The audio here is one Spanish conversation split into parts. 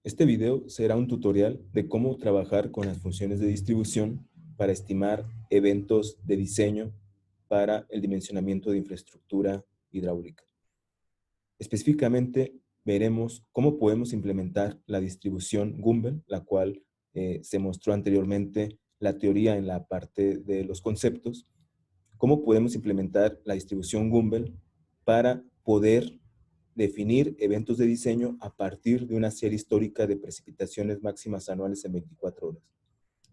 Este video será un tutorial de cómo trabajar con las funciones de distribución para estimar eventos de diseño para el dimensionamiento de infraestructura hidráulica. Específicamente, veremos cómo podemos implementar la distribución Gumbel, la cual se mostró anteriormente la teoría en la parte de los conceptos, cómo podemos implementar la distribución Gumbel para poder definir eventos de diseño a partir de una serie histórica de precipitaciones máximas anuales en 24 horas.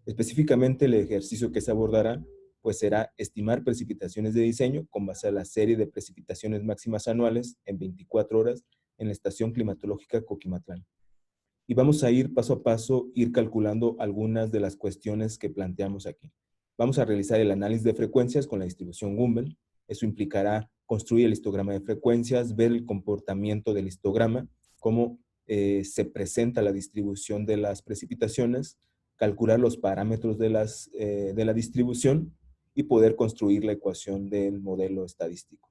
Específicamente, el ejercicio que se abordará pues será estimar precipitaciones de diseño con base a la serie de precipitaciones máximas anuales en 24 horas en la estación climatológica Coquimatlán. Y vamos a ir paso a paso, ir calculando algunas de las cuestiones que planteamos aquí. Vamos a realizar el análisis de frecuencias con la distribución Gumbel. Eso implicará construir el histograma de frecuencias, ver el comportamiento del histograma, cómo se presenta la distribución de las precipitaciones, calcular los parámetros de la distribución y poder construir la ecuación del modelo estadístico.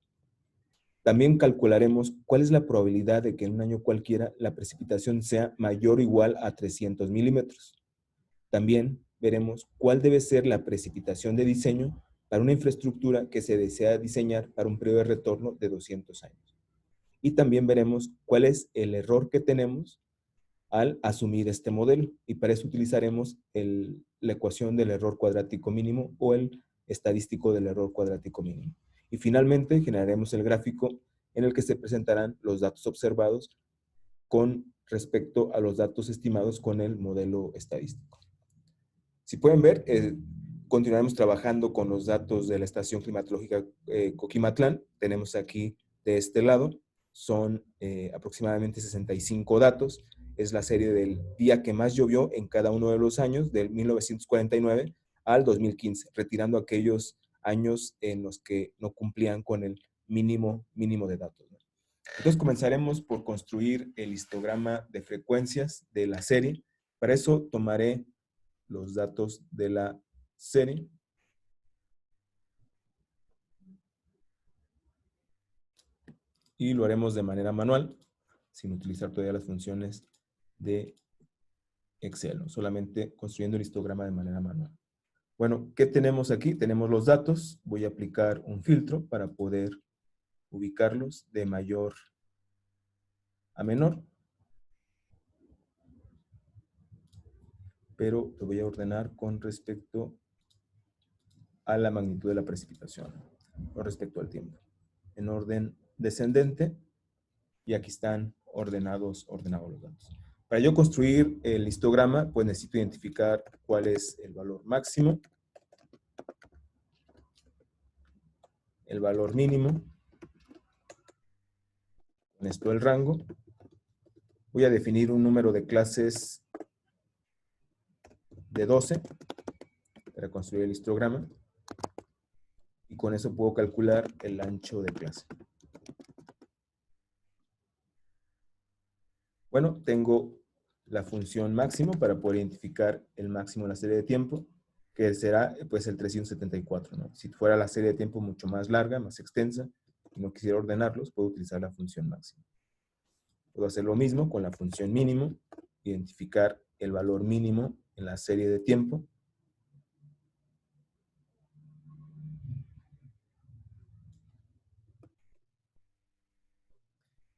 También calcularemos cuál es la probabilidad de que en un año cualquiera la precipitación sea mayor o igual a 300 milímetros. También veremos cuál debe ser la precipitación de diseño para una infraestructura que se desea diseñar para un periodo de retorno de 200 años. Y también veremos cuál es el error que tenemos al asumir este modelo. Y para eso utilizaremos la ecuación del error cuadrático mínimo o el estadístico del error cuadrático mínimo. Y finalmente generaremos el gráfico en el que se presentarán los datos observados con respecto a los datos estimados con el modelo estadístico. Si pueden ver, continuaremos trabajando con los datos de la estación climatológica Coquimatlán. Tenemos aquí de este lado, son aproximadamente 65 datos. Es la serie del día que más llovió en cada uno de los años, del 1949 al 2015, retirando aquellos años en los que no cumplían con el mínimo de datos. Entonces comenzaremos por construir el histograma de frecuencias de la serie. Para eso tomaré los datos de la serie. Y lo haremos de manera manual, sin utilizar todavía las funciones de Excel, ¿no? Solamente construyendo el histograma de manera manual. Bueno, ¿qué tenemos aquí? Tenemos los datos. Voy a aplicar un filtro para poder ubicarlos de mayor a menor. Pero lo voy a ordenar con respecto a la magnitud de la precipitación, con respecto al tiempo. En orden descendente, y aquí están ordenados los datos. Para yo construir el histograma, pues necesito identificar cuál es el valor máximo, el valor mínimo, con esto el rango. Voy a definir un número de clases de 12 para construir el histograma, y con eso puedo calcular el ancho de clase. Bueno, tengo la función máximo para poder identificar el máximo en la serie de tiempo, que será pues el 374, ¿no? Si fuera la serie de tiempo mucho más larga, más extensa, y no quisiera ordenarlos, puedo utilizar la función máxima. Puedo hacer lo mismo con la función mínimo, identificar el valor mínimo en la serie de tiempo.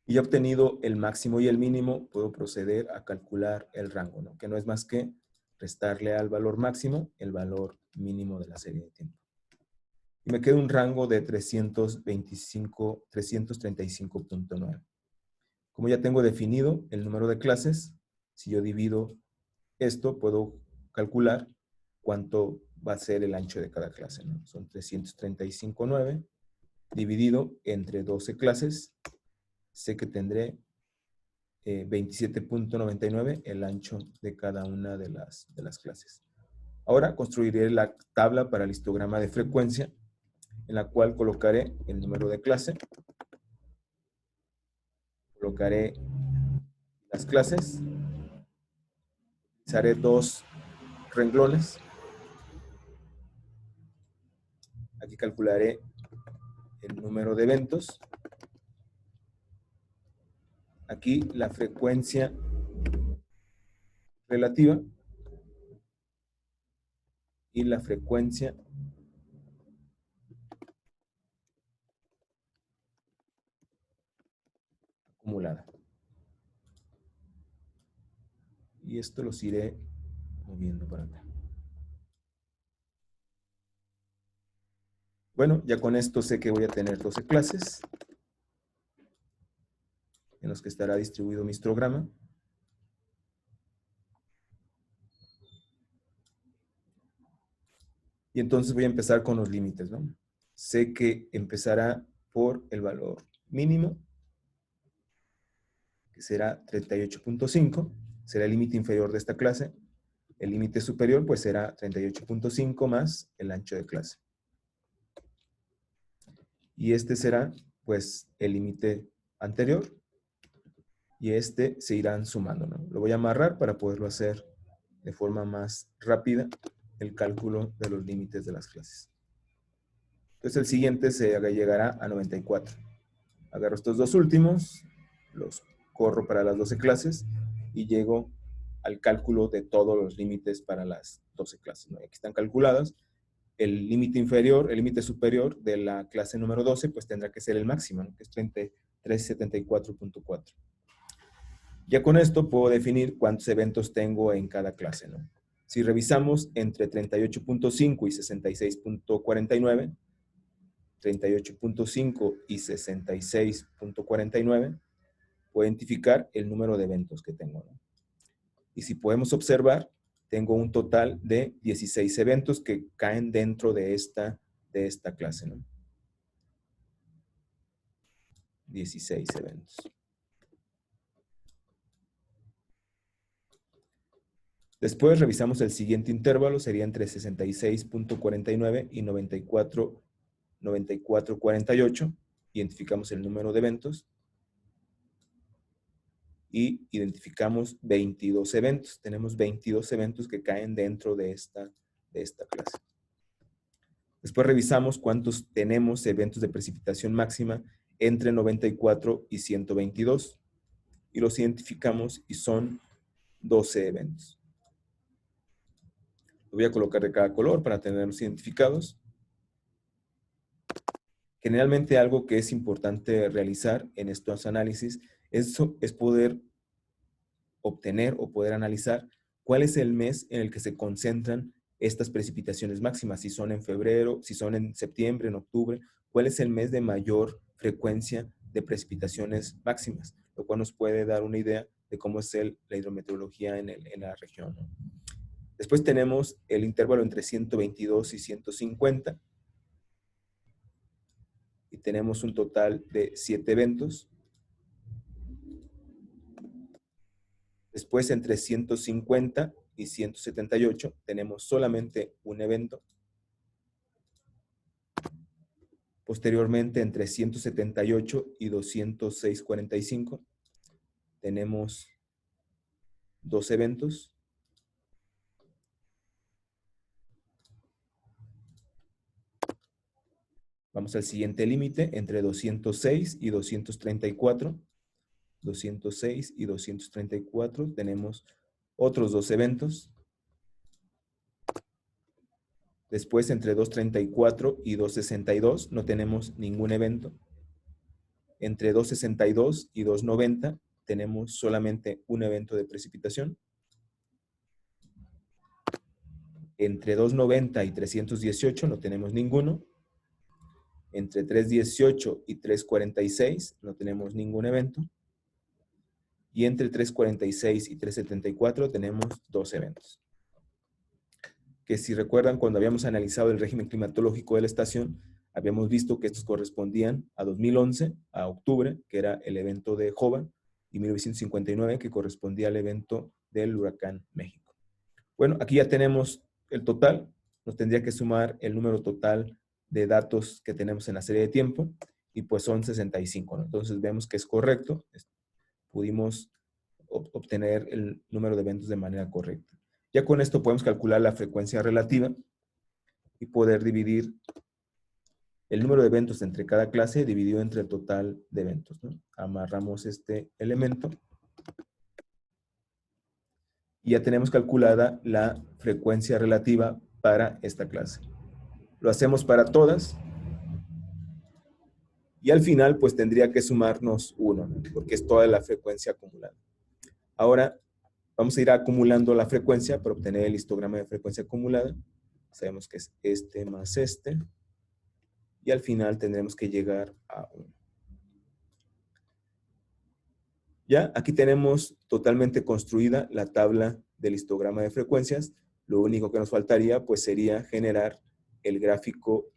Y obtenido el máximo y el mínimo, puedo proceder a calcular el rango, ¿no? Que no es más que restarle al valor máximo el valor mínimo de la serie de tiempo. Y me queda un rango de 335.9. Como ya tengo definido el número de clases, si yo divido esto, puedo calcular cuánto va a ser el ancho de cada clase, ¿no? Son 335.9 dividido entre 12 clases. Sé que tendré 27.99 el ancho de cada una de las clases. Ahora construiré la tabla para el histograma de frecuencia, en la cual colocaré el número de clase, colocaré las clases, utilizaré dos renglones. Aquí calcularé el número de eventos. Aquí la frecuencia relativa y la frecuencia acumulada. Y esto los iré moviendo para acá. Bueno, ya con esto sé que voy a tener 12 clases en los que estará distribuido mi histograma. Y entonces voy a empezar con los límites, ¿no? Sé que empezará por el valor mínimo, que será 38.5, será el límite inferior de esta clase. El límite superior, pues será 38.5 más el ancho de clase. Y este será, pues, el límite anterior. Y este se irán sumando, ¿no? Lo voy a amarrar para poderlo hacer de forma más rápida, el cálculo de los límites de las clases. Entonces el siguiente llegará a 94. Agarro estos dos últimos, los corro para las 12 clases y llego al cálculo de todos los límites para las 12 clases, ¿no? Aquí están calculadas. El límite inferior, el límite superior de la clase número 12, pues tendrá que ser el máximo, ¿no? Que es 3374.4. Ya con esto puedo definir cuántos eventos tengo en cada clase, ¿no? Si revisamos entre 38.5 y 66.49, 38.5 y 66.49, puedo identificar el número de eventos que tengo, ¿no? Y si podemos observar, tengo un total de 16 eventos que caen dentro de esta clase, ¿no? 16 eventos. Después revisamos el siguiente intervalo, sería entre 66.49 y 94.48. Identificamos el número de eventos y identificamos 22 eventos. Tenemos 22 eventos que caen dentro de esta clase. Después revisamos cuántos tenemos eventos de precipitación máxima entre 94 y 122 y los identificamos y son 12 eventos. Lo voy a colocar de cada color para tenerlos identificados. Generalmente algo que es importante realizar en estos análisis es poder obtener o poder analizar cuál es el mes en el que se concentran estas precipitaciones máximas, si son en febrero, si son en septiembre, en octubre, cuál es el mes de mayor frecuencia de precipitaciones máximas, lo cual nos puede dar una idea de cómo es la hidrometeorología en la región, ¿no? Después tenemos el intervalo entre 122 y 150 y tenemos un total de 7 eventos. Después, entre 150 y 178, tenemos solamente un evento. Posteriormente, entre 178 y 206.45, tenemos 2 eventos. Vamos al siguiente límite, entre 206 y 234. 206 y 234, tenemos otros 2 eventos. Después, entre 234 y 262, no tenemos ningún evento. Entre 262 y 290, tenemos solamente un evento de precipitación. Entre 290 y 318 no tenemos ninguno. Entre 318 y 346 no tenemos ningún evento. Y entre 346 y 374 tenemos 2 eventos. Que si recuerdan, cuando habíamos analizado el régimen climatológico de la estación, habíamos visto que estos correspondían a 2011, a octubre, que era el evento de Jovan, y 1959, que correspondía al evento del huracán México. Bueno, aquí ya tenemos el total. Nos tendría que sumar el número total de datos que tenemos en la serie de tiempo, y pues son 65, ¿no? Entonces vemos que es correcto. Pudimos obtener el número de eventos de manera correcta. Ya con esto podemos calcular la frecuencia relativa y poder dividir el número de eventos entre cada clase dividido entre el total de eventos, ¿no? Amarramos este elemento y ya tenemos calculada la frecuencia relativa para esta clase. Lo hacemos para todas y al final pues tendría que sumarnos 1, ¿no? Porque es toda la frecuencia acumulada. Ahora vamos a ir acumulando la frecuencia para obtener el histograma de frecuencia acumulada. Sabemos que es este más este y al final tendremos que llegar a 1. Ya, aquí tenemos totalmente construida la tabla del histograma de frecuencias. Lo único que nos faltaría pues sería generar el gráfico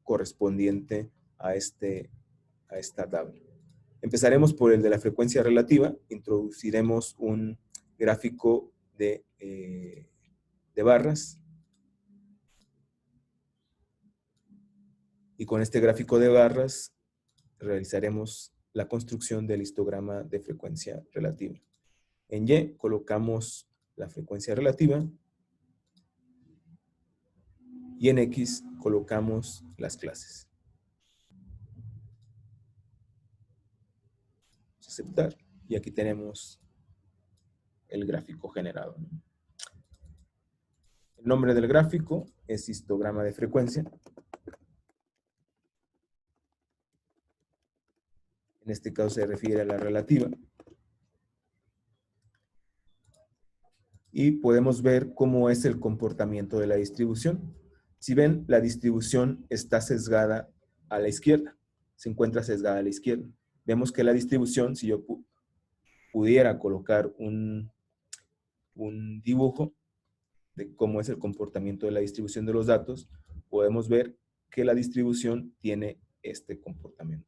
correspondiente a esta tabla. Empezaremos por el de la frecuencia relativa. Introduciremos un gráfico de barras. Y con este gráfico de barras realizaremos la construcción del histograma de frecuencia relativa. En Y colocamos la frecuencia relativa y en X colocamos las clases. Vamos a aceptar y aquí tenemos el gráfico generado. El nombre del gráfico es histograma de frecuencia. En este caso se refiere a la relativa. Y podemos ver cómo es el comportamiento de la distribución. Si ven, la distribución está sesgada a la izquierda. Se encuentra sesgada a la izquierda. Vemos que la distribución, si yo pudiera colocar un dibujo de cómo es el comportamiento de la distribución de los datos, podemos ver que la distribución tiene este comportamiento.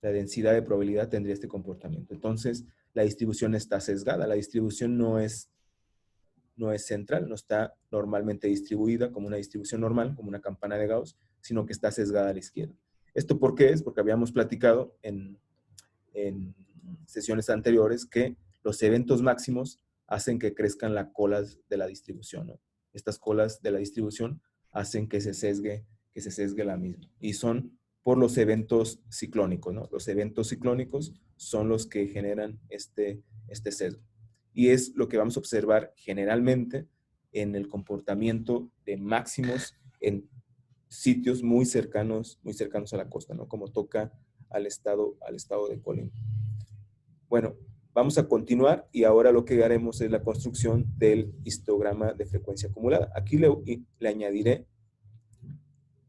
La densidad de probabilidad tendría este comportamiento. Entonces, la distribución está sesgada. La distribución no es central, no está normalmente distribuida como una distribución normal, como una campana de Gauss, sino que está sesgada a la izquierda. ¿Esto por qué es? Porque habíamos platicado en sesiones anteriores que los eventos máximos hacen que crezcan las colas de la distribución, ¿no? Estas colas de la distribución hacen que se sesgue la misma. Y son por los eventos ciclónicos, ¿no? Los eventos ciclónicos son los que generan este sesgo. Y es lo que vamos a observar generalmente en el comportamiento de máximos en sitios muy cercanos a la costa, ¿no? Como toca al estado de Colima. Bueno, vamos a continuar y ahora lo que haremos es la construcción del histograma de frecuencia acumulada. Aquí le añadiré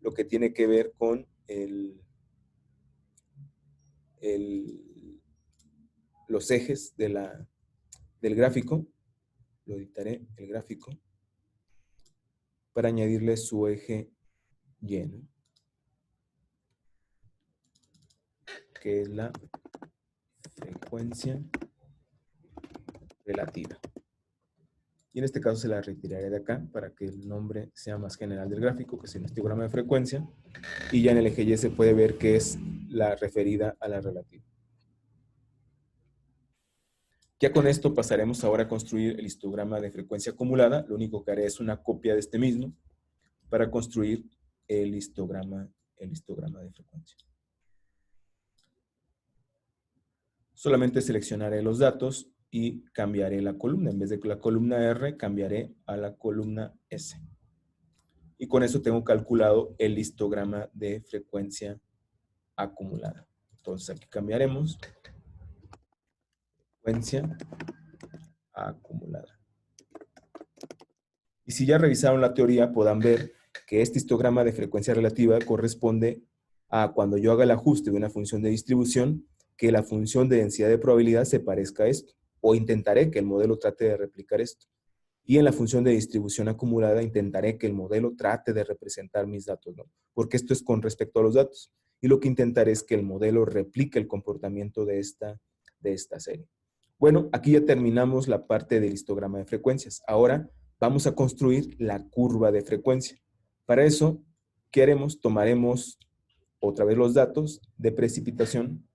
lo que tiene que ver con los ejes del gráfico. Lo editaré el gráfico para añadirle su eje Y, ¿no? Que es la frecuencia relativa. Y en este caso se la retiraré de acá para que el nombre sea más general del gráfico, que es el histograma de frecuencia. Y ya en el eje Y se puede ver que es la referida a la relativa. Ya con esto pasaremos ahora a construir el histograma de frecuencia acumulada. Lo único que haré es una copia de este mismo para construir el histograma de frecuencia. Solamente seleccionaré los datos y cambiaré la columna. En vez de la columna R, cambiaré a la columna S. Y con eso tengo calculado el histograma de frecuencia acumulada. Entonces aquí cambiaremos frecuencia acumulada. Y si ya revisaron la teoría, podrán ver que este histograma de frecuencia relativa corresponde a cuando yo haga el ajuste de una función de distribución, que la función de densidad de probabilidad se parezca a esto. O intentaré que el modelo trate de replicar esto. Y en la función de distribución acumulada intentaré que el modelo trate de representar mis datos, ¿no? Porque esto es con respecto a los datos. Y lo que intentaré es que el modelo replique el comportamiento de esta serie. Bueno, aquí ya terminamos la parte del histograma de frecuencias. Ahora vamos a construir la curva de frecuencia. Para eso, ¿qué haremos? Tomaremos otra vez los datos de precipitación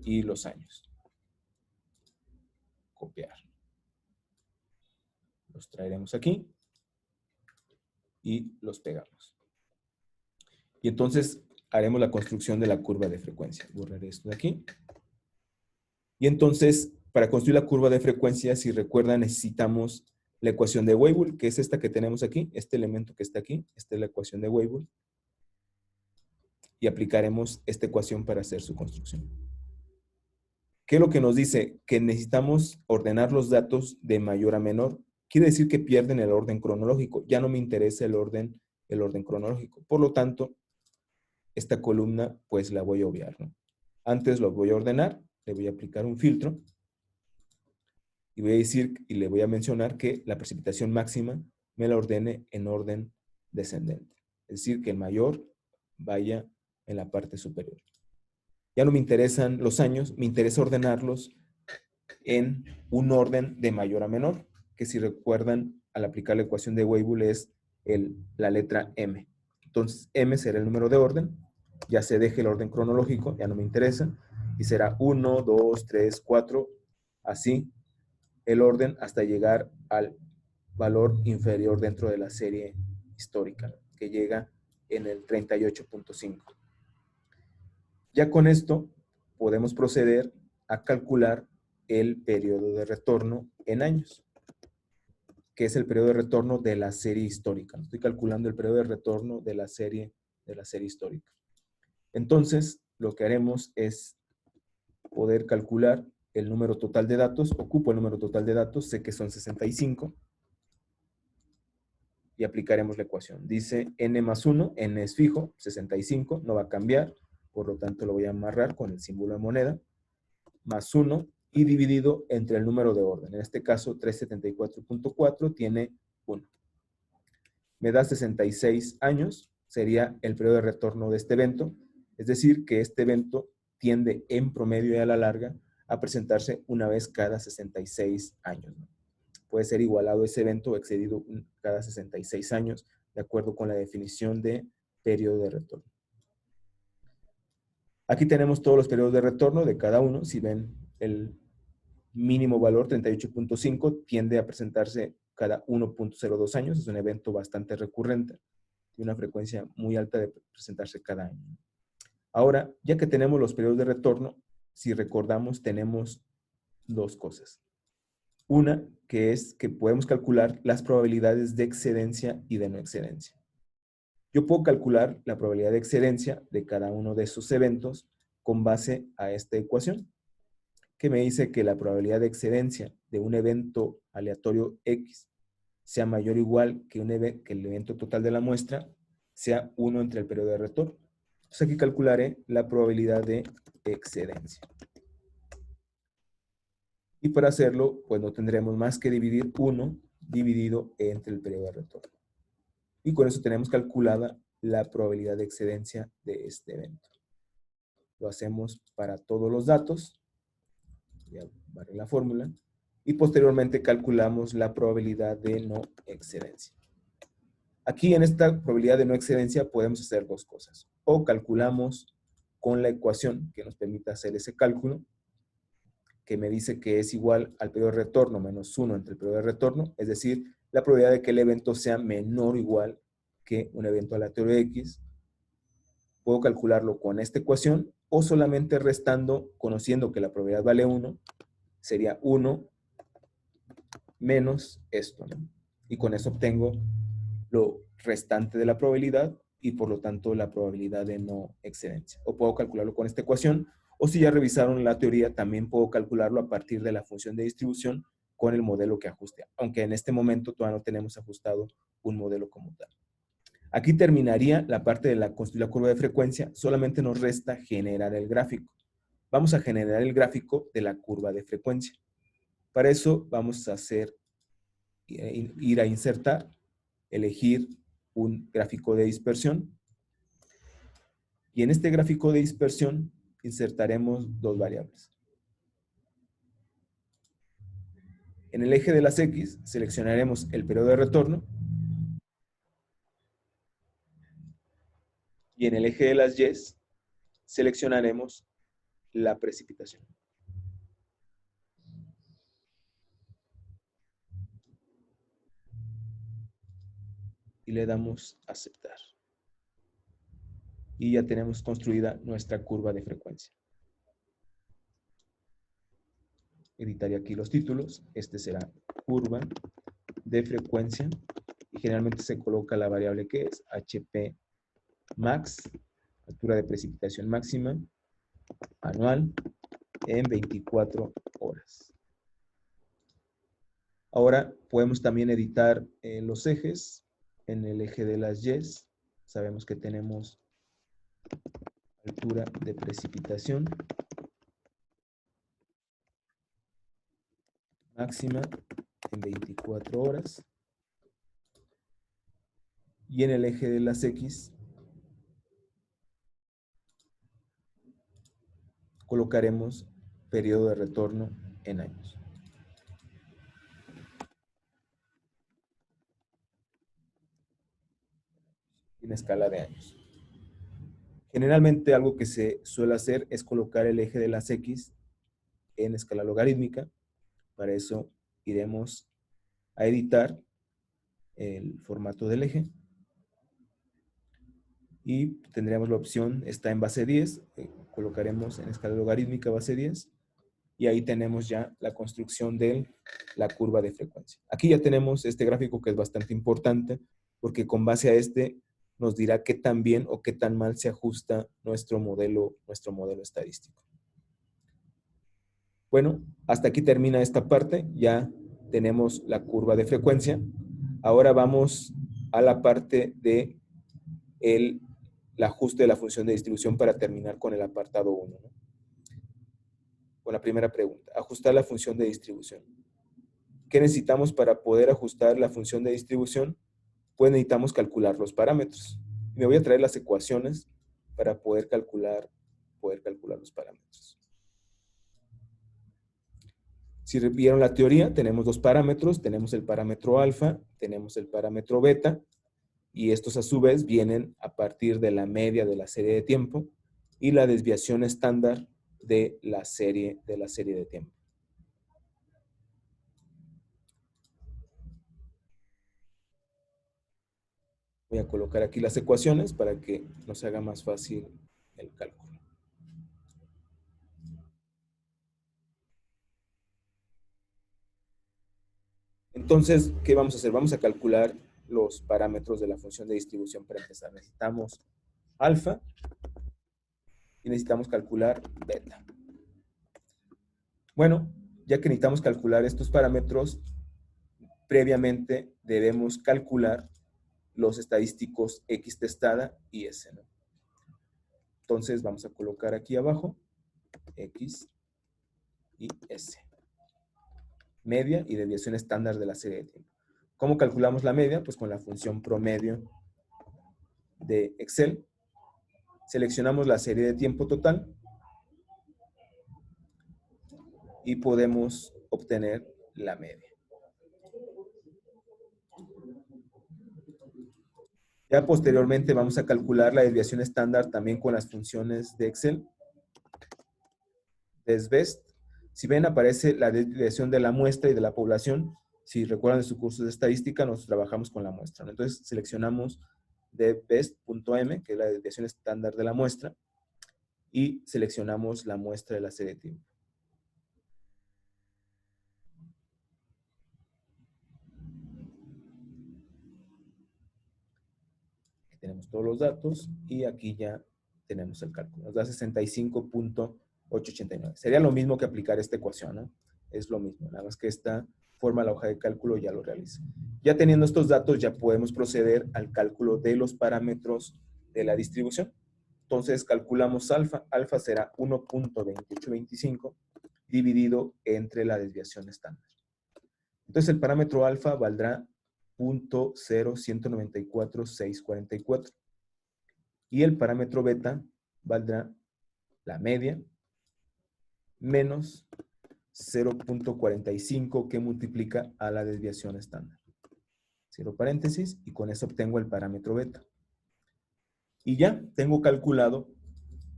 y los años. Copiar. Los traeremos aquí y los pegamos. Y entonces haremos la construcción de la curva de frecuencia. Borraré esto de aquí. Y entonces, para construir la curva de frecuencia, si recuerdan, necesitamos la ecuación de Weibull, que es esta que tenemos aquí, este elemento que está aquí, esta es la ecuación de Weibull, y aplicaremos esta ecuación para hacer su construcción. ¿Qué es lo que nos dice? Que necesitamos ordenar los datos de mayor a menor. Quiere decir que pierden el orden cronológico. Ya no me interesa el orden cronológico. Por lo tanto, esta columna pues la voy a obviar, ¿no? Antes lo voy a ordenar, le voy a aplicar un filtro y voy a decir y le voy a mencionar que la precipitación máxima me la ordene en orden descendente. Es decir, que el mayor vaya en la parte superior. Ya no me interesan los años, me interesa ordenarlos en un orden de mayor a menor, que si recuerdan, al aplicar la ecuación de Weibull es la letra M. Entonces, M será el número de orden, ya se deje el orden cronológico, ya no me interesa, y será 1, 2, 3, 4, así el orden hasta llegar al valor inferior dentro de la serie histórica, que llega en el 38.5. Ya con esto podemos proceder a calcular el periodo de retorno en años, que es el periodo de retorno de la serie histórica. Estoy calculando el periodo de retorno de la serie histórica. Entonces, lo que haremos es poder calcular el número total de datos. Ocupo el número total de datos, sé que son 65, y aplicaremos la ecuación. Dice n más 1, n es fijo, 65, no va a cambiar, por lo tanto lo voy a amarrar con el símbolo de moneda, más 1 y dividido entre el número de orden. En este caso, 374.4 tiene 1. Me da 66 años, sería el periodo de retorno de este evento, es decir, que este evento tiende en promedio y a la larga a presentarse una vez cada 66 años, ¿no? Puede ser igualado ese evento o excedido cada 66 años, de acuerdo con la definición de periodo de retorno. Aquí tenemos todos los periodos de retorno de cada uno. Si ven, el mínimo valor, 38.5, tiende a presentarse cada 1.02 años. Es un evento bastante recurrente y una frecuencia muy alta de presentarse cada año. Ahora, ya que tenemos los periodos de retorno, si recordamos, tenemos dos cosas. Una, que es que podemos calcular las probabilidades de excedencia y de no excedencia. Yo puedo calcular la probabilidad de excedencia de cada uno de esos eventos con base a esta ecuación, que me dice que la probabilidad de excedencia de un evento aleatorio X sea mayor o igual que el evento total de la muestra sea 1 entre el periodo de retorno. Entonces aquí calcularé la probabilidad de excedencia. Y para hacerlo, pues no tendremos más que dividir 1 dividido entre el periodo de retorno. Y con eso tenemos calculada la probabilidad de excedencia de este evento. Lo hacemos para todos los datos. Voy a barrer la fórmula. Y posteriormente calculamos la probabilidad de no excedencia. Aquí en esta probabilidad de no excedencia podemos hacer dos cosas. O calculamos con la ecuación que nos permita hacer ese cálculo, que me dice que es igual al periodo de retorno menos 1 entre el periodo de retorno, es decir, la probabilidad de que el evento sea menor o igual que un evento aleatorio X. Puedo calcularlo con esta ecuación o solamente restando, conociendo que la probabilidad vale 1, sería 1 menos esto, ¿no? Y con eso obtengo lo restante de la probabilidad y por lo tanto la probabilidad de no excedencia. O puedo calcularlo con esta ecuación, o si ya revisaron la teoría, también puedo calcularlo a partir de la función de distribución con el modelo que ajuste, aunque en este momento todavía no tenemos ajustado un modelo como tal. Aquí terminaría la parte de la construir la curva de frecuencia, solamente nos resta generar el gráfico. Vamos a generar el gráfico de la curva de frecuencia. Para eso vamos a ir a insertar, elegir un gráfico de dispersión. Y en este gráfico de dispersión insertaremos dos variables. En el eje de las X seleccionaremos el periodo de retorno y en el eje de las Y seleccionaremos la precipitación. Y le damos a aceptar. Y ya tenemos construida nuestra curva de frecuencia. editaría aquí los títulos. Este será curva de frecuencia y generalmente se coloca la variable que es HP max, altura de precipitación máxima anual en 24 horas. Ahora podemos también editar los ejes. En el eje de las Y sabemos que tenemos altura de precipitación máxima en 24 horas. Y en el eje de las X colocaremos periodo de retorno en años. En escala de años. Generalmente algo que se suele hacer es colocar el eje de las X en escala logarítmica. Para eso iremos a editar el formato del eje y tendríamos la opción, está en base 10, colocaremos en escala logarítmica base 10 y ahí tenemos ya la construcción de la curva de frecuencia. Aquí ya tenemos este gráfico que es bastante importante porque con base a este nos dirá qué tan bien o qué tan mal se ajusta nuestro modelo estadístico. Bueno, hasta aquí termina esta parte, ya tenemos la curva de frecuencia. Ahora vamos a la parte de el ajuste de la función de distribución para terminar con el apartado 1, ¿no? Con la primera pregunta, ajustar la función de distribución. ¿Qué necesitamos para poder ajustar la función de distribución? Pues necesitamos calcular los parámetros. Me voy a traer las ecuaciones para poder calcular los parámetros. Si vieron la teoría, tenemos dos parámetros, tenemos el parámetro alfa, tenemos el parámetro beta, y estos a su vez vienen a partir de la media de la serie de tiempo y la desviación estándar de la serie de tiempo. Voy a colocar aquí las ecuaciones para que nos haga más fácil el cálculo. Entonces, ¿qué vamos a hacer? Vamos a calcular los parámetros de la función de distribución para empezar. Necesitamos alfa y necesitamos calcular beta. Bueno, ya que necesitamos calcular estos parámetros, previamente debemos calcular los estadísticos X testada y S, ¿no? Entonces vamos a colocar aquí abajo X y S. Media y desviación estándar de la serie de tiempo. ¿Cómo calculamos la media? Pues con la función promedio de Excel. Seleccionamos la serie de tiempo total y podemos obtener la media. Ya posteriormente vamos a calcular la desviación estándar también con las funciones de Excel. Desbest. Si ven, aparece la desviación de la muestra y de la población. Si recuerdan de su curso de estadística, nosotros trabajamos con la muestra, ¿no? Entonces seleccionamos dbest.m, que es la desviación estándar de la muestra, y seleccionamos la muestra de la serie de tiempo. Aquí tenemos todos los datos y aquí ya tenemos el cálculo. Nos da 65.889. Sería lo mismo que aplicar esta ecuación, ¿no? Es lo mismo, nada más que esta forma la hoja de cálculo ya lo realiza. Ya teniendo estos datos, ya podemos proceder al cálculo de los parámetros de la distribución. Entonces, calculamos alfa. Alfa será 1.2825 dividido entre la desviación estándar. Entonces, el parámetro alfa valdrá 0.194.644. Y el parámetro beta valdrá la media menos 0.45 que multiplica a la desviación estándar. Cierro paréntesis y con eso obtengo el parámetro beta. Y ya tengo calculado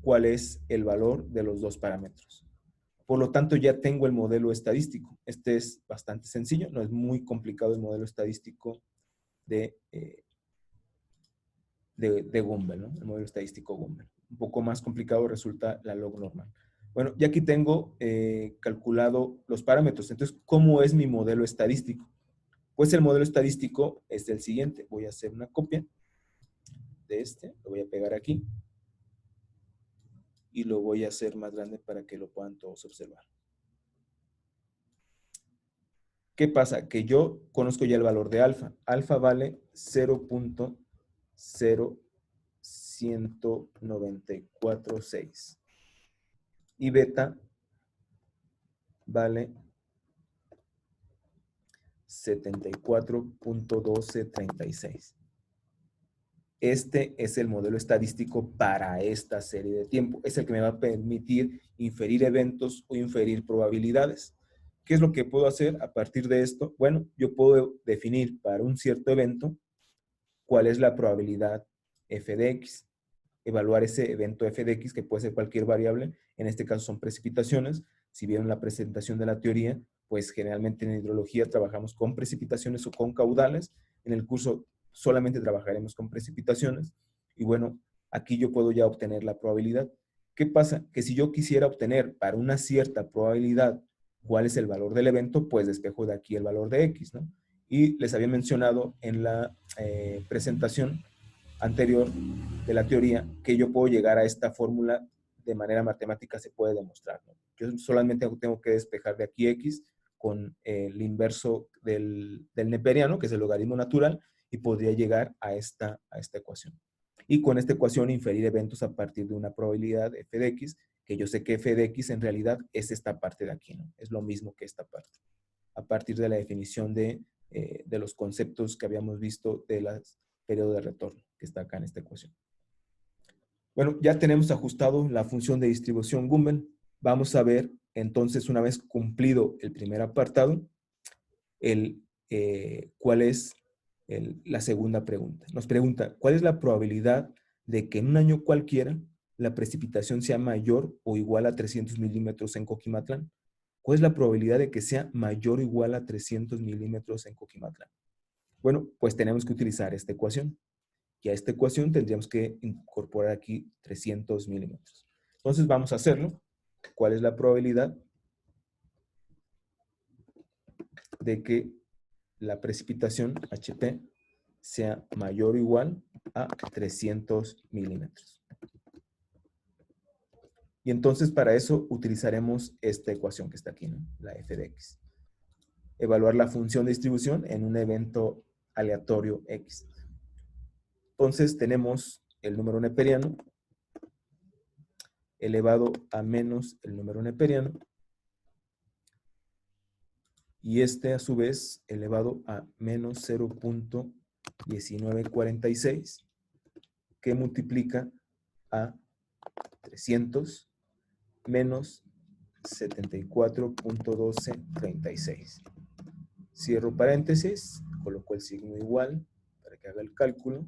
cuál es el valor de los dos parámetros. Por lo tanto, ya tengo el modelo estadístico. Este es bastante sencillo, no es muy complicado el modelo estadístico de Gumbel, ¿no? El modelo estadístico Gumbel. Un poco más complicado resulta la log normal. Bueno, ya aquí tengo calculado los parámetros. Entonces, ¿cómo es mi modelo estadístico? Pues el modelo estadístico es el siguiente. Voy a hacer una copia de este, lo voy a pegar aquí y lo voy a hacer más grande para que lo puedan todos observar. ¿Qué pasa? Que yo conozco ya el valor de alfa. Alfa vale 0.01946 y beta vale 74.1236. Este es el modelo estadístico para esta serie de tiempo. Es el que me va a permitir inferir eventos o inferir probabilidades. ¿Qué es lo que puedo hacer a partir de esto? Bueno, yo puedo definir para un cierto evento cuál es la probabilidad f de x. Evaluar ese evento f de x, que puede ser cualquier variable. En este caso son precipitaciones. Si vieron la presentación de la teoría, pues generalmente en hidrología trabajamos con precipitaciones o con caudales. En el curso solamente trabajaremos con precipitaciones. Y bueno, aquí yo puedo ya obtener la probabilidad. ¿Qué pasa? Que si yo quisiera obtener para una cierta probabilidad cuál es el valor del evento, pues despejo de aquí el valor de x, ¿no? Y les había mencionado en la presentación anterior de la teoría que yo puedo llegar a esta fórmula de manera matemática, se puede demostrar, ¿no? Yo solamente tengo que despejar de aquí x con el inverso del neperiano, que es el logaritmo natural, y podría llegar a esta ecuación. Y con esta ecuación inferir eventos a partir de una probabilidad f de x, que yo sé que f de x en realidad es esta parte de aquí, ¿no? Es lo mismo que esta parte. A partir de la definición de los conceptos que habíamos visto de los periodos de retorno, que está acá en esta ecuación. Bueno, ya tenemos ajustado la función de distribución Gumbel. Vamos a ver, entonces, una vez cumplido el primer apartado, cuál es la segunda pregunta. Nos pregunta, ¿cuál es la probabilidad de que en un año cualquiera la precipitación sea mayor o igual a 300 milímetros en Coquimatlán? ¿Cuál es la probabilidad de que sea mayor o igual a 300 milímetros en Coquimatlán? Bueno, pues tenemos que utilizar esta ecuación. Y a esta ecuación tendríamos que incorporar aquí 300 milímetros. Entonces vamos a hacerlo. ¿Cuál es la probabilidad de que la precipitación HP sea mayor o igual a 300 milímetros? Y entonces para eso utilizaremos esta ecuación que está aquí, ¿no? La f de x. Evaluar la función de distribución en un evento aleatorio x. Entonces tenemos el número neperiano elevado a menos el número neperiano y este a su vez elevado a menos 0.1946 que multiplica a 300 menos 74.1236. Cierro paréntesis, coloco el signo igual para que haga el cálculo,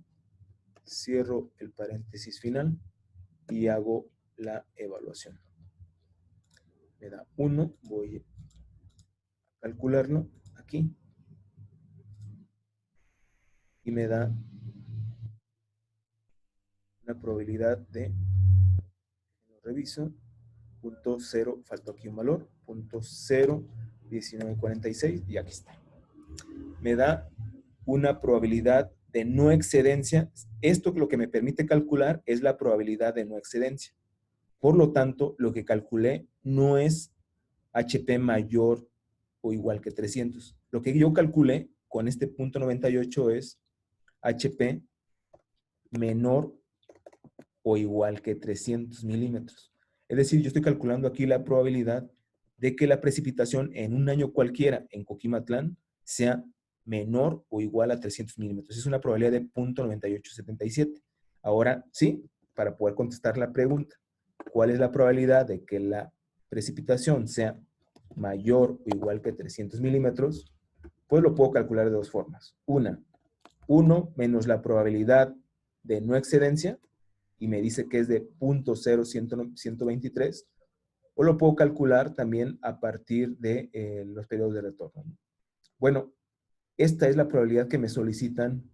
cierro el paréntesis final y hago la evaluación. Me da 1, voy a calcularlo aquí y me da una probabilidad de, lo reviso, 0.0, faltó aquí un valor, 0.1946 y aquí está. Me da una probabilidad de no excedencia. Esto lo que me permite calcular es la probabilidad de no excedencia. Por lo tanto, lo que calculé no es HP mayor o igual que 300. Lo que yo calculé con este punto 98 es HP menor o igual que 300 milímetros. Es decir, yo estoy calculando aquí la probabilidad de que la precipitación en un año cualquiera en Coquimatlán sea menor o igual a 300 milímetros. Es una probabilidad de 0.9877. Ahora, sí, para poder contestar la pregunta, ¿cuál es la probabilidad de que la precipitación sea mayor o igual que 300 milímetros? Pues lo puedo calcular de dos formas. Una, 1 menos la probabilidad de no excedencia, y me dice que es de 0.0123, o lo puedo calcular también a partir de los periodos de retorno. Bueno, esta es la probabilidad que me solicitan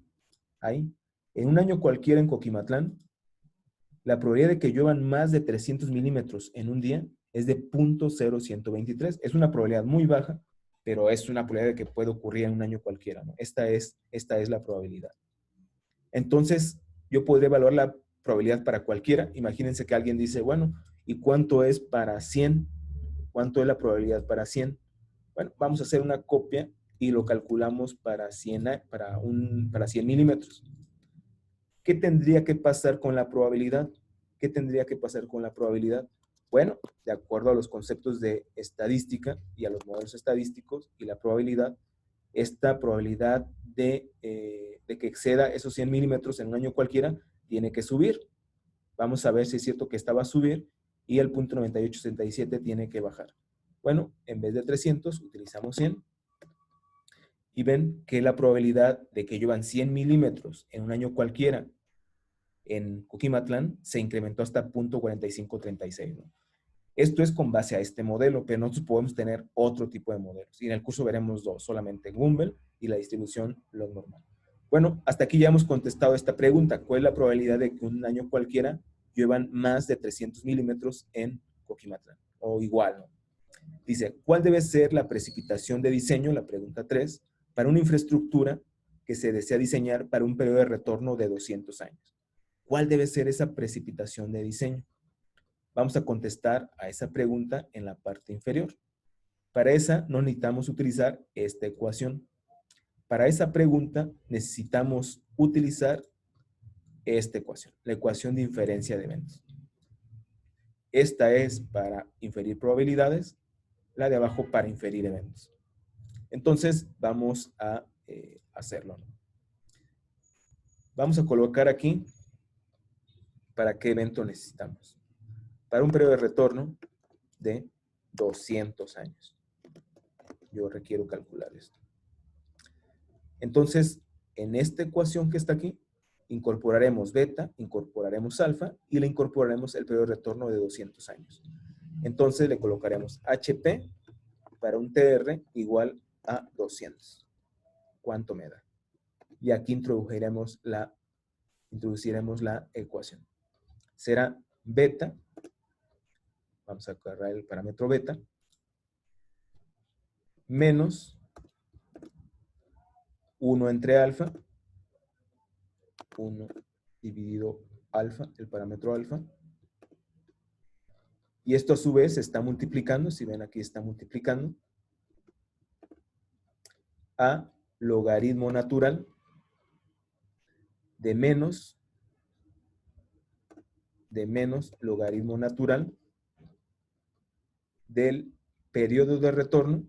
ahí. En un año cualquiera en Coquimatlán, la probabilidad de que lluevan más de 300 milímetros en un día es de 0.0123. Es una probabilidad muy baja, pero es una probabilidad de que puede ocurrir en un año cualquiera, ¿no? Esta es la probabilidad. Entonces, yo podría evaluar la probabilidad para cualquiera. Imagínense que alguien dice, bueno, ¿y cuánto es para 100? ¿Cuánto es la probabilidad para 100? Bueno, vamos a hacer una copia y lo calculamos para 100 milímetros. ¿Qué tendría que pasar con la probabilidad? ¿Qué tendría que pasar con la probabilidad? Bueno, de acuerdo a los conceptos de estadística y a los modelos estadísticos y la probabilidad, esta probabilidad de que exceda esos 100 milímetros en un año cualquiera tiene que subir. Vamos a ver si es cierto que esta va a subir y el 0.9867 tiene que bajar. Bueno, en vez de 300 utilizamos 100 y ven que la probabilidad de que lluevan 100 milímetros en un año cualquiera en Coquimatlán se incrementó hasta 0.4536, ¿no? Esto es con base a este modelo, pero nosotros podemos tener otro tipo de modelos. Y en el curso veremos dos, solamente Gumbel y la distribución log normal. Bueno, hasta aquí ya hemos contestado esta pregunta. ¿Cuál es la probabilidad de que un año cualquiera lluevan más de 300 milímetros en Coquimatlán? O igual, ¿no? Dice, ¿cuál debe ser la precipitación de diseño, la pregunta 3, para una infraestructura que se desea diseñar para un periodo de retorno de 200 años? ¿Cuál debe ser esa precipitación de diseño? Vamos a contestar a esa pregunta en la parte inferior. Para esa no necesitamos utilizar esta ecuación. Para esa pregunta necesitamos utilizar esta ecuación, la ecuación de inferencia de eventos. Esta es para inferir probabilidades, la de abajo para inferir eventos. Entonces vamos a hacerlo, ¿no? Vamos a colocar aquí para qué evento necesitamos. Para un periodo de retorno de 200 años. Yo requiero calcular esto. Entonces, en esta ecuación que está aquí, incorporaremos beta, incorporaremos alfa y le incorporaremos el periodo de retorno de 200 años. Entonces le colocaremos HP para un TR igual a 200. ¿Cuánto me da? Y aquí introduciremos la ecuación. Será beta, vamos a agarrar el parámetro beta, menos 1 entre alfa, 1 dividido alfa, el parámetro alfa, y esto a su vez se está multiplicando, si ven aquí está multiplicando, a logaritmo natural de menos logaritmo natural del periodo de retorno,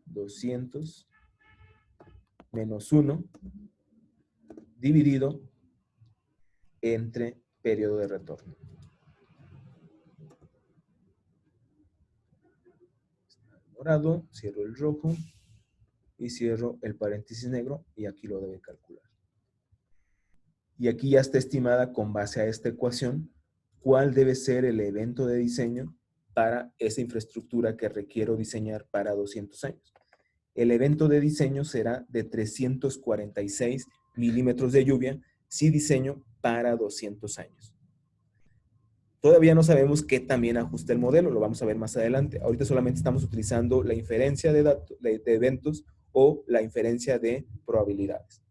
200 menos 1 dividido entre periodo de retorno. Dorado, cierro el rojo y cierro el paréntesis negro y aquí lo debe calcular. Y aquí ya está estimada con base a esta ecuación cuál debe ser el evento de diseño para esa infraestructura que requiero diseñar para 200 años. El evento de diseño será de 346 milímetros de lluvia si diseño para 200 años. Todavía no sabemos qué también ajusta el modelo, lo vamos a ver más adelante. Ahorita solamente estamos utilizando la inferencia de eventos o la inferencia de probabilidades.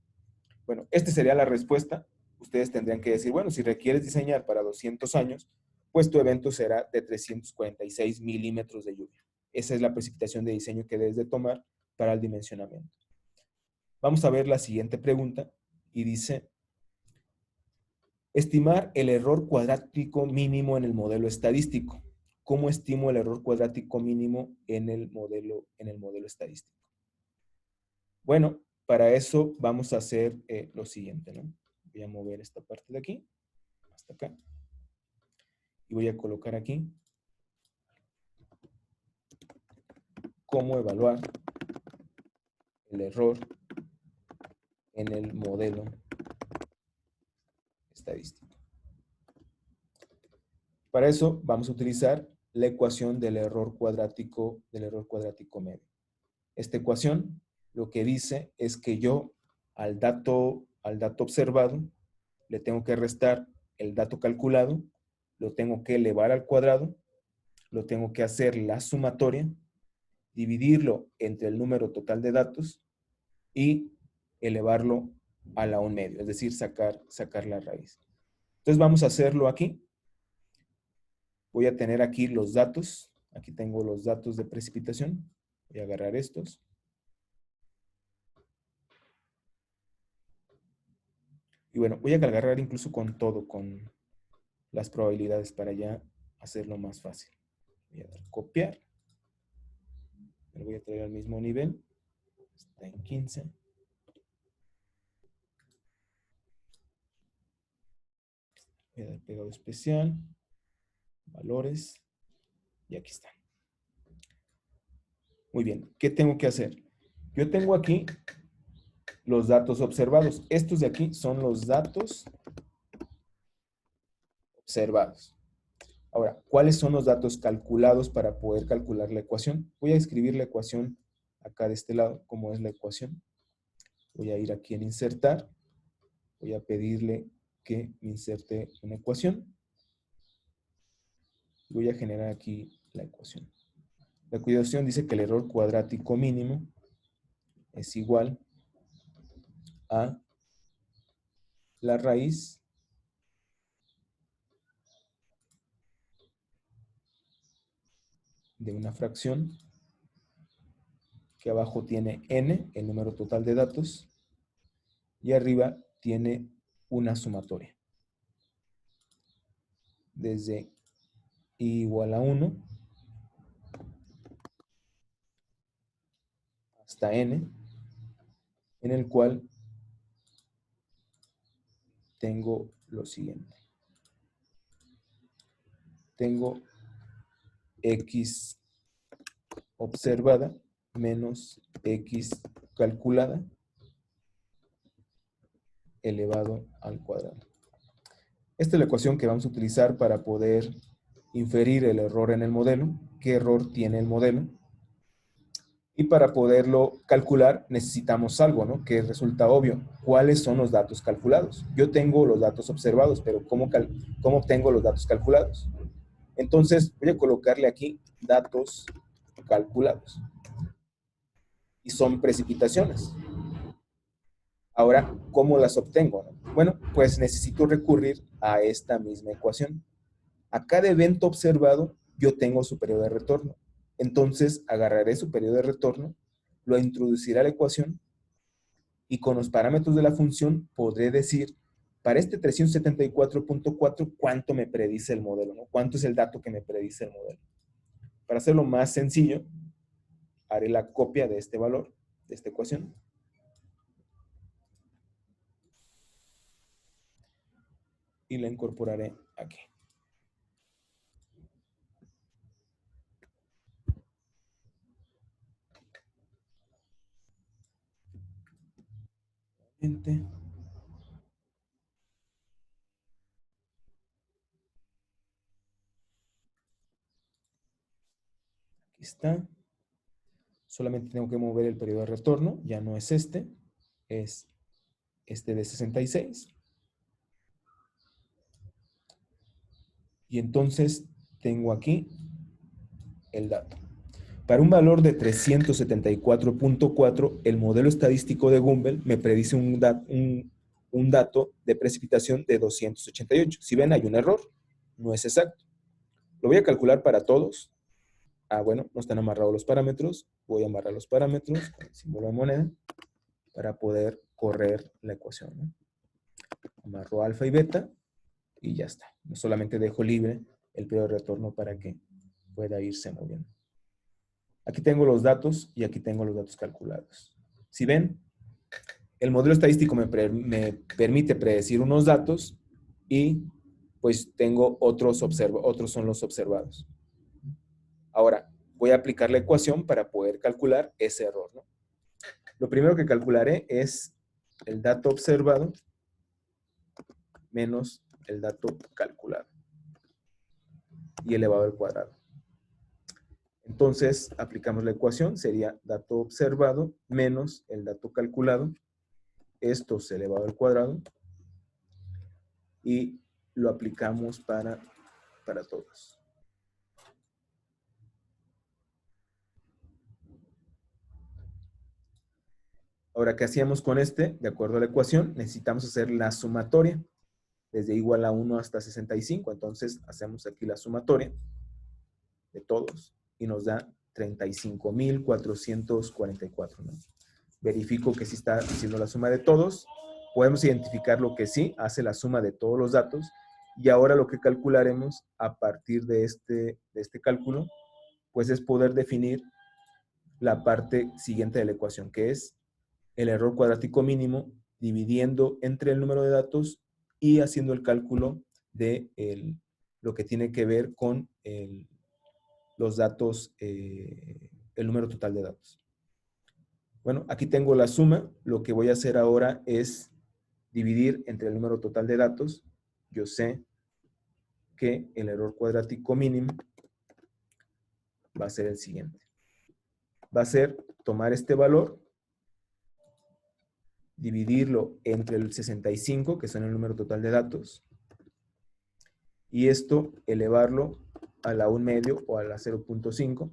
Bueno, esta sería la respuesta. Ustedes tendrían que decir, bueno, si requieres diseñar para 200 años, pues tu evento será de 346 milímetros de lluvia. Esa es la precipitación de diseño que debes de tomar para el dimensionamiento. Vamos a ver la siguiente pregunta y dice, estimar el error cuadrático mínimo en el modelo estadístico. ¿Cómo estimo el error cuadrático mínimo en el modelo estadístico? Bueno, para eso vamos a hacer lo siguiente, ¿no? Voy a mover esta parte de aquí hasta acá. Y voy a colocar aquí cómo evaluar el error en el modelo estadístico. Para eso vamos a utilizar la ecuación del error cuadrático medio. Esta ecuación lo que dice es que yo al dato observado le tengo que restar el dato calculado, lo tengo que elevar al cuadrado, lo tengo que hacer la sumatoria, dividirlo entre el número total de datos y elevarlo a la 1/2, es decir, sacar la raíz. Entonces vamos a hacerlo aquí. Voy a tener aquí los datos. Aquí tengo los datos de precipitación. Voy a agarrar estos. Y bueno, voy a agarrar incluso con todo, con las probabilidades para ya hacerlo más fácil. Voy a dar copiar. Lo voy a traer al mismo nivel. Está en 15. Voy a dar pegado especial. Valores. Y aquí está. Muy bien. ¿Qué tengo que hacer? Yo tengo aquí los datos observados. Estos de aquí son los datos observados. Ahora, ¿cuáles son los datos calculados para poder calcular la ecuación? Voy a escribir la ecuación acá de este lado, como es la ecuación. Voy a ir aquí en insertar. Voy a pedirle que me inserte una ecuación. Voy a generar aquí la ecuación. La ecuación dice que el error cuadrático mínimo es igual a la raíz de una fracción que abajo tiene n, el número total de datos, y arriba tiene una sumatoria. Desde i igual a 1 hasta n, en el cual tengo lo siguiente. Tengo x observada menos x calculada elevado al cuadrado. Esta es la ecuación que vamos a utilizar para poder inferir el error en el modelo, qué error tiene el modelo. Y para poderlo calcular necesitamos algo, ¿no? Que resulta obvio. ¿Cuáles son los datos calculados? Yo tengo los datos observados, pero ¿cómo obtengo los datos calculados? Entonces voy a colocarle aquí datos calculados. Y son precipitaciones. Ahora, ¿cómo las obtengo? Bueno, pues necesito recurrir a esta misma ecuación. A cada evento observado, yo tengo su periodo de retorno. Entonces, agarraré su periodo de retorno, lo introduciré a la ecuación y con los parámetros de la función podré decir, para este 374.4, ¿cuánto me predice el modelo? ¿No? ¿Cuánto es el dato que me predice el modelo? Para hacerlo más sencillo, haré la copia de este valor, de esta ecuación. Y la incorporaré aquí. Aquí está. Solamente tengo que mover el periodo de retorno. Ya no es este. Es este de 66. Y entonces tengo aquí el dato. Para un valor de 374.4, el modelo estadístico de Gumbel me predice un dato de precipitación de 288. Si ven, hay un error. No es exacto. Lo voy a calcular para todos. Bueno, no están amarrados los parámetros. Voy a amarrar los parámetros con el símbolo de moneda para poder correr la ecuación, ¿no? Amarro alfa y beta y ya está. No solamente dejo libre el periodo de retorno para que pueda irse moviendo. Aquí tengo los datos y aquí tengo los datos calculados. Si ven, el modelo estadístico me permite predecir unos datos y pues tengo otros son los observados. Ahora, voy a aplicar la ecuación para poder calcular ese error, ¿no? Lo primero que calcularé es el dato observado menos el dato calculado y elevado al cuadrado. Entonces, aplicamos la ecuación, sería dato observado menos el dato calculado, esto se elevado al cuadrado, y lo aplicamos para para todos. Ahora, ¿qué hacíamos con este? De acuerdo a la ecuación, necesitamos hacer la sumatoria, desde igual a 1 hasta 65. Entonces, hacemos aquí la sumatoria de todos y nos da 35,444, ¿no? Verifico que sí está haciendo la suma de todos. Podemos identificar lo que sí hace la suma de todos los datos. Y ahora lo que calcularemos a partir de este cálculo, pues es poder definir la parte siguiente de la ecuación, que es el error cuadrático mínimo dividiendo entre el número de datos y haciendo el cálculo de lo que tiene que ver con los datos, el número total de datos. Bueno, aquí tengo la suma. Lo que voy a hacer ahora es dividir entre el número total de datos. Yo sé que el error cuadrático mínimo va a ser el siguiente. Va a ser tomar este valor, dividirlo entre el 65, que son el número total de datos, y esto elevarlo a la 1 medio o a la 0.5,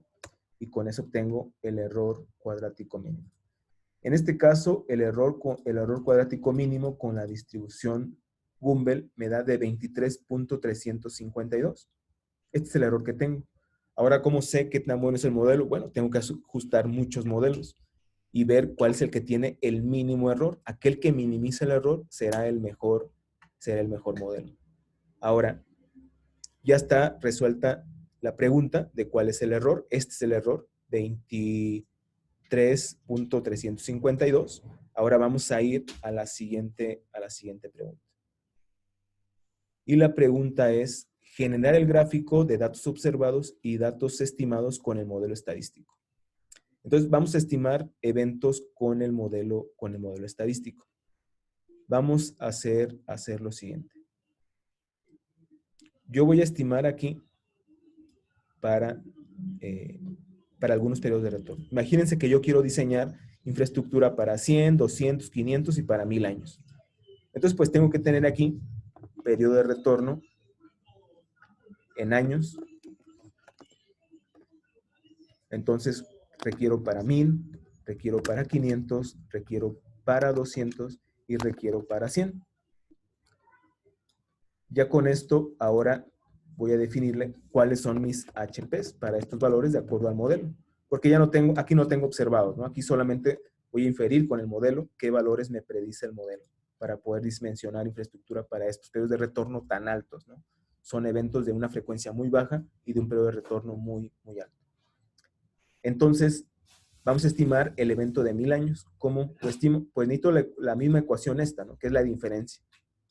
y con eso obtengo el error cuadrático mínimo. En este caso, el error cuadrático mínimo con la distribución Gumbel me da de 23.352. Este es el error que tengo. Ahora, ¿cómo sé qué tan bueno es el modelo? Bueno, tengo que ajustar muchos modelos y ver cuál es el que tiene el mínimo error. Aquel que minimiza el error será el mejor modelo. Ahora, ya está resuelta la pregunta de cuál es el error. Este es el error, 23.352. Ahora vamos a ir a la siguiente pregunta. Y la pregunta es generar el gráfico de datos observados y datos estimados con el modelo estadístico. Entonces vamos a estimar eventos con el modelo estadístico. Vamos a hacer lo siguiente. Yo voy a estimar aquí para algunos periodos de retorno. Imagínense que yo quiero diseñar infraestructura para 100, 200, 500 y para 1000 años. Entonces, pues tengo que tener aquí periodo de retorno en años. Entonces, requiero para 1000, requiero para 500, requiero para 200 y requiero para 100. Ya con esto, ahora voy a definirle cuáles son mis HPs para estos valores de acuerdo al modelo. Porque ya no tengo, aquí no tengo observados, ¿no? Aquí solamente voy a inferir con el modelo qué valores me predice el modelo para poder dimensionar infraestructura para estos periodos de retorno tan altos, ¿no? Son eventos de una frecuencia muy baja y de un periodo de retorno muy, muy alto. Entonces, vamos a estimar el evento de 1000 años. ¿Cómo lo estimo? Pues necesito la misma ecuación esta, ¿no? Que es la diferencia.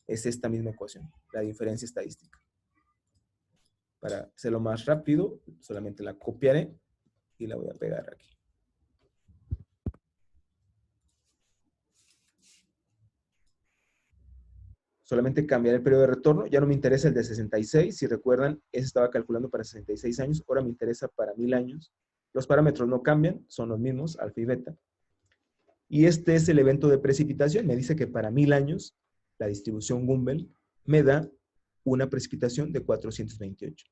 Es esta misma ecuación, la diferencia estadística. Para hacerlo más rápido, solamente la copiaré y la voy a pegar aquí. Solamente cambiaré el periodo de retorno. Ya no me interesa el de 66. Si recuerdan, ese estaba calculando para 66 años. Ahora me interesa para 1000 años. Los parámetros no cambian, son los mismos, alfa y beta. Y este es el evento de precipitación. Me dice que para 1000 años, la distribución Gumbel me da una precipitación de 428.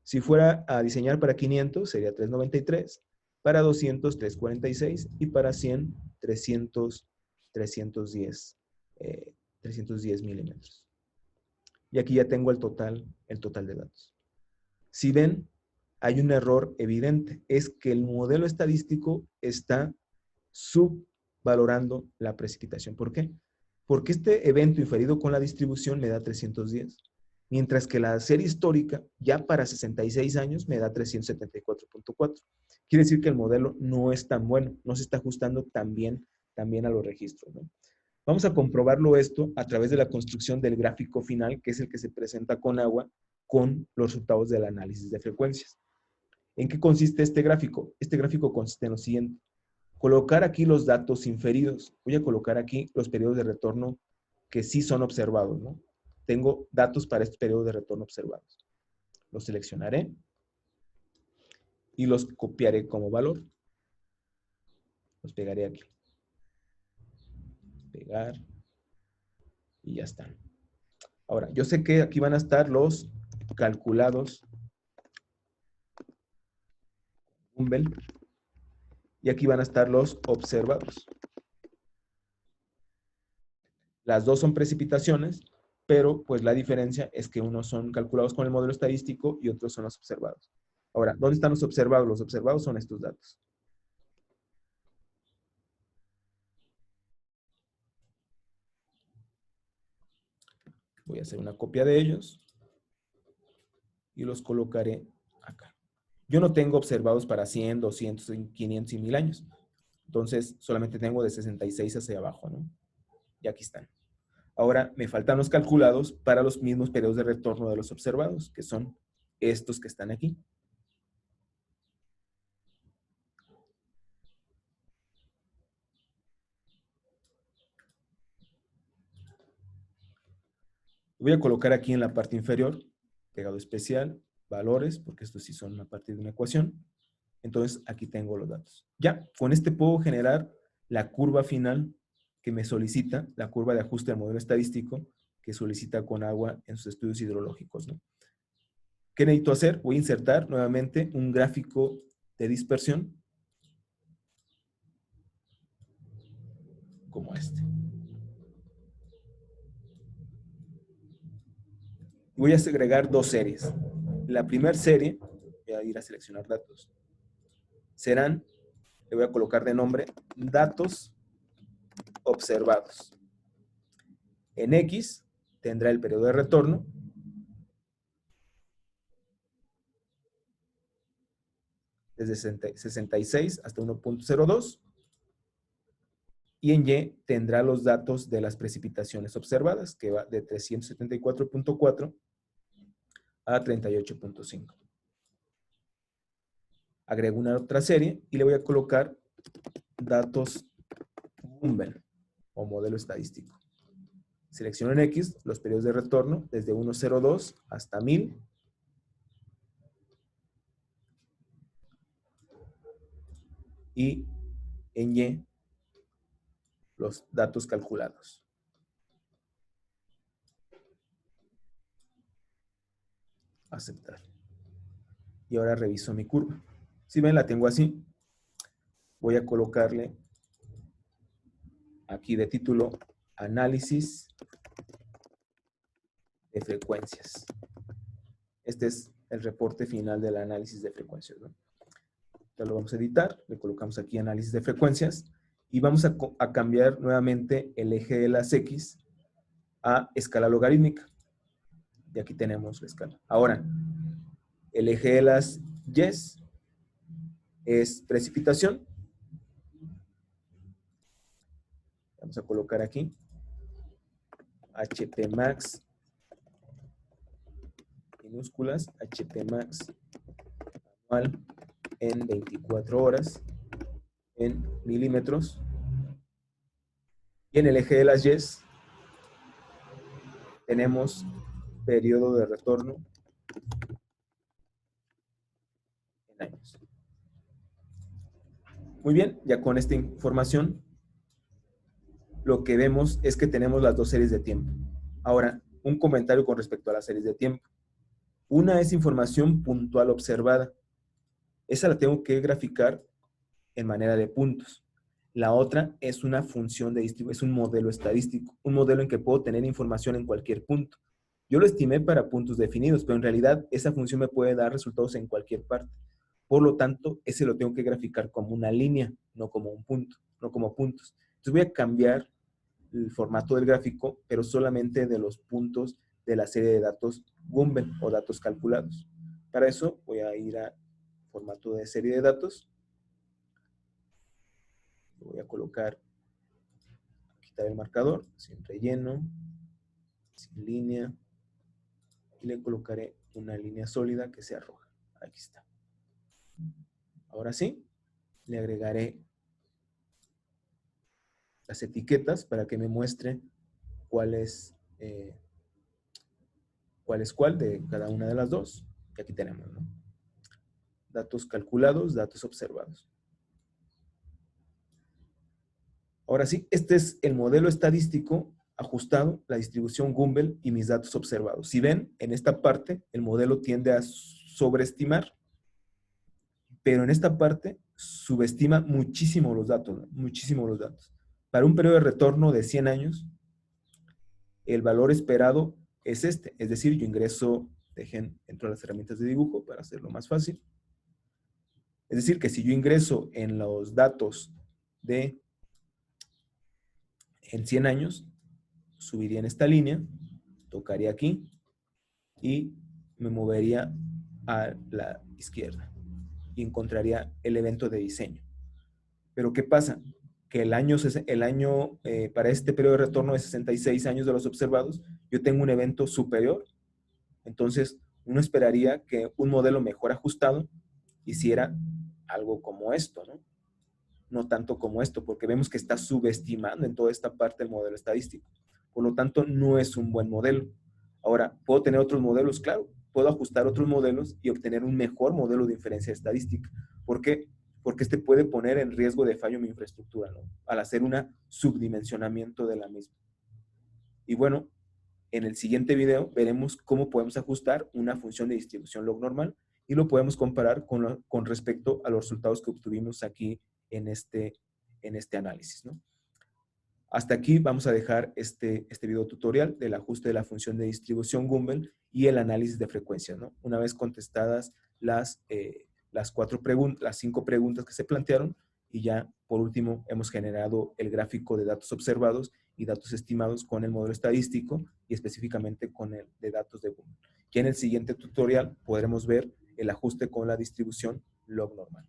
Si fuera a diseñar para 500, sería 393, para 200, 346 y para 100, 310 milímetros. Y aquí ya tengo el total de datos. Si ven, hay un error evidente. Es que el modelo estadístico está subvalorando la precipitación. ¿Por qué? Porque este evento inferido con la distribución me da 310. Mientras que la serie histórica, ya para 66 años, me da 374.4. Quiere decir que el modelo no es tan bueno, no se está ajustando tan bien a los registros, ¿no? Vamos a comprobarlo esto a través de la construcción del gráfico final, que es el que se presenta con agua, con los resultados del análisis de frecuencias. ¿En qué consiste este gráfico? Este gráfico consiste en lo siguiente. Colocar aquí los datos inferidos. Voy a colocar aquí los periodos de retorno que sí son observados, ¿no? Tengo datos para estos periodos de retorno observados. Los seleccionaré y los copiaré como valor. Los pegaré aquí. Pegar. Y ya están. Ahora, yo sé que aquí van a estar los calculados Gumbel, y aquí van a estar los observados. Las dos son precipitaciones, pero pues la diferencia es que unos son calculados con el modelo estadístico y otros son los observados. Ahora, ¿dónde están los observados? Los observados son estos datos. Voy a hacer una copia de ellos y los colocaré acá. Yo no tengo observados para 100, 200, 500 y 1000 años. Entonces, solamente tengo de 66 hacia abajo, ¿no? Y aquí están. Ahora, me faltan los calculados para los mismos periodos de retorno de los observados, que son estos que están aquí. Voy a colocar aquí en la parte inferior, pegado especial, valores, porque estos sí son a partir de una ecuación. Entonces, aquí tengo los datos. Ya, con este puedo generar la curva final que me solicita, la curva de ajuste del modelo estadístico que solicita Conagua en sus estudios hidrológicos, ¿no? ¿Qué necesito hacer? Voy a insertar nuevamente un gráfico de dispersión como este. Voy a segregar dos series. La primera serie, voy a ir a seleccionar datos, serán, le voy a colocar de nombre, datos observados. En X tendrá el periodo de retorno desde 66 hasta 1.02 y en Y tendrá los datos de las precipitaciones observadas, que va de 374.4 a 38.5. Agrego una otra serie y le voy a colocar datos Gumbel o modelo estadístico. Selecciono en X los periodos de retorno desde 1.02 hasta 1000. Y en Y los datos calculados. Aceptar. Y ahora reviso mi curva. Si ven, la tengo así. Voy a colocarle aquí de título análisis de frecuencias. Este es el reporte final del análisis de frecuencias, ¿no? Ya lo vamos a editar, le colocamos aquí análisis de frecuencias y vamos a cambiar nuevamente el eje de las X a escala logarítmica. Y aquí tenemos la escala. Ahora, el eje de las Y es precipitación. Vamos a colocar aquí HP max minúsculas, HP max anual en 24 horas en milímetros. Y en el eje de las Y tenemos periodo de retorno en años. Muy bien, ya con esta información lo que vemos es que tenemos las dos series de tiempo. Ahora, un comentario con respecto a las series de tiempo. Una es información puntual observada. Esa la tengo que graficar en manera de puntos. La otra es una función de distribución, es un modelo estadístico, un modelo en que puedo tener información en cualquier punto. Yo lo estimé para puntos definidos, pero en realidad esa función me puede dar resultados en cualquier parte. Por lo tanto, ese lo tengo que graficar como una línea, no como un punto, no como puntos. Entonces voy a cambiar el formato del gráfico, pero solamente de los puntos de la serie de datos Gumbel o datos calculados. Para eso voy a ir a formato de serie de datos. Voy a colocar, quitar el marcador, sin relleno, sin línea, y le colocaré una línea sólida que sea roja. Aquí está. Ahora sí, le agregaré las etiquetas para que me muestre cuál es cuál de cada una de las dos. Y aquí tenemos, ¿no? Datos calculados, datos observados. Ahora sí, este es el modelo estadístico ajustado la distribución Gumbel y mis datos observados. Si ven, en esta parte el modelo tiende a sobreestimar, pero en esta parte subestima muchísimo los datos, ¿no? Muchísimo los datos. Para un periodo de retorno de 100 años, el valor esperado es este. Es decir, yo ingreso, entro a las herramientas de dibujo para hacerlo más fácil. Es decir, que si yo ingreso en los datos de en 100 años, subiría en esta línea, tocaría aquí y me movería a la izquierda y encontraría el evento de diseño. Pero ¿qué pasa? Que el año para este periodo de retorno de 66 años de los observados, yo tengo un evento superior. Entonces, uno esperaría que un modelo mejor ajustado hiciera algo como esto, ¿no? No tanto como esto, porque vemos que está subestimando en toda esta parte el modelo estadístico. Por lo tanto, no es un buen modelo. Ahora, ¿puedo tener otros modelos? Claro, puedo ajustar otros modelos y obtener un mejor modelo de inferencia estadística. ¿Por qué? Porque este puede poner en riesgo de fallo mi infraestructura, ¿no? Al hacer un subdimensionamiento de la misma. Y bueno, en el siguiente video veremos cómo podemos ajustar una función de distribución log normal y lo podemos comparar con respecto a los resultados que obtuvimos aquí en este análisis, ¿no? Hasta aquí vamos a dejar este video tutorial del ajuste de la función de distribución Gumbel y el análisis de frecuencias, ¿no? Una vez contestadas las 5 preguntas que se plantearon, y ya por último hemos generado el gráfico de datos observados y datos estimados con el modelo estadístico y específicamente con el de datos de Gumbel. Y en el siguiente tutorial podremos ver el ajuste con la distribución log normal.